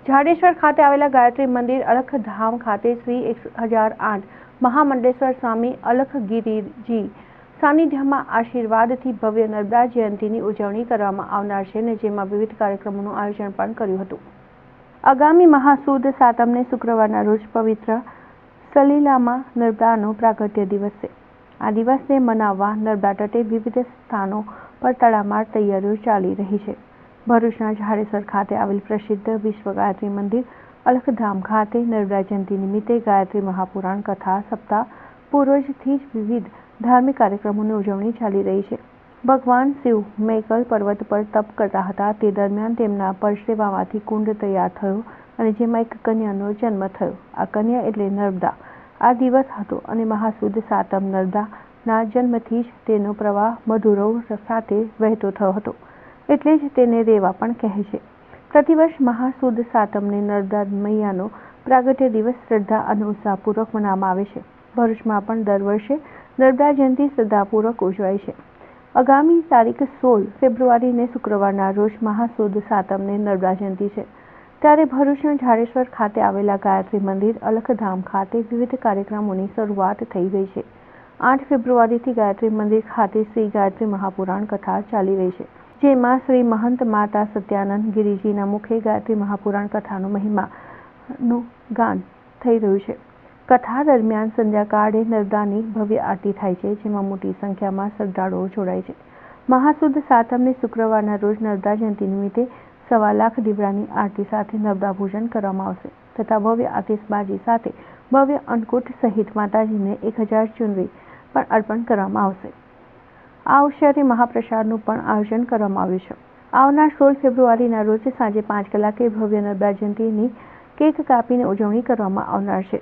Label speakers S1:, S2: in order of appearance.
S1: જાડેશ્વર ખાતે આવેલા ગાયત્રી મંદિર અલખધામ ખાતે શ્રી 1008 મહામંડલેશ્વર સ્વામી અલખગીરીજી સાનિધ્યમાં આશીર્વાદથી ભવ્ય નર્મદા જયંતીની ઉજવણી કરવામાં આવનાર છે અને જેમાં વિવિધ કાર્યક્રમોનું આયોજન પણ કર્યું હતું। આગામી મહાસુદ સાતમને શુક્રવારના રોજ પવિત્ર સલીલામાં નર્મદાનો પ્રાગટ્ય દિવસ છે। આ દિવસને મનાવવા નર્મદા તટે વિવિધ સ્થાનો પર તડામાર તૈયારીઓ ચાલી રહી છે। ભરૂચના જાડેશ્વર ખાતે આવેલ પ્રસિદ્ધ વિશ્વ ગાયત્રી મંદિર અલખધામ ખાતે નર્મદા જયંતિ નિમિત્તે ગાયત્રી મહાપુરાણ કથા સપ્તાહ પૂર્વજથી જ વિવિધ ધાર્મિક કાર્યક્રમોની ઉજવણી ચાલી રહી છે। ભગવાન શિવ મૈકલ પર્વત પર તપ કરતા હતા તે દરમિયાન તેમના પરસેવામાંથી કુંડ તૈયાર થયો અને જેમાં એક કન્યાનો જન્મ થયો। આ કન્યા એટલે નર્મદા। આ દિવસ હતો અને મહાસુદ સાતમ નર્મદાના જન્મથી જ તેનો પ્રવાહ મધુરવ સાથે વહેતો થયો હતો એટલે જ તેને રેવા પણ કહે છે। પ્રતિવર્ષ મહાસુદ સાતમને નર્મદા મૈયાનો પ્રાગટ્ય દિવસ શ્રદ્ધા અને ઉત્સાહપૂર્વક મનાવવામાં આવે છે। ભરૂચમાં પણ દર વર્ષે નર્મદા જયંતિ શ્રદ્ધાપૂર્વક ઉજવાય છે। આગામી તારીખ 16 ફેબ્રુઆરીને શુક્રવારના રોજ મહાસુદ સાતમને નર્મદા જયંતિ છે ત્યારે ભરૂચના જાડેશ્વર ખાતે આવેલા ગાયત્રી મંદિર અલખધામ ખાતે વિવિધ કાર્યક્રમોની શરૂઆત થઈ ગઈ છે। 8 ફેબ્રુઆરીથી ગાયત્રી મંદિર ખાતે શ્રી ગાયત્રી મહાપુરાણ કથા ચાલી રહી છે જેમાં શ્રી મહંત માતા સત્યાનંદ ગિરિજીના મુખે ગાયત્રી મહાપુરાણ કથાનો મહિમાનું ગાન થઈ રહ્યું છે। કથા દરમિયાન સંધ્યાકાળે નર્મદાની ભવ્ય આરતી થાય છે જેમાં મોટી સંખ્યામાં શ્રદ્ધાળુઓ જોડાય છે। મહાસુદ સાતમને શુક્રવારના રોજ નર્મદા જયંતિ નિમિત્તે 1.25 લાખ દીવડાની આરતી સાથે નર્મદા પૂજન કરવામાં આવશે તથા ભવ્ય આતિશબાજી સાથે ભવ્ય અન્નકૂટ સહિત માતાજીને 1000 ચુનરી પણ અર્પણ કરવામાં આવશે। આ અવસરે મહાપ્રસાદનું પણ આયોજન કરવામાં આવ્યું છે। આવનાર 16 ફેબ્રુઆરીના રોજ સાંજે 5 કલાકે ભવ્ય નર્મદા જયંતિની કેક કાપીને ઉજવણી કરવામાં આવનાર છે।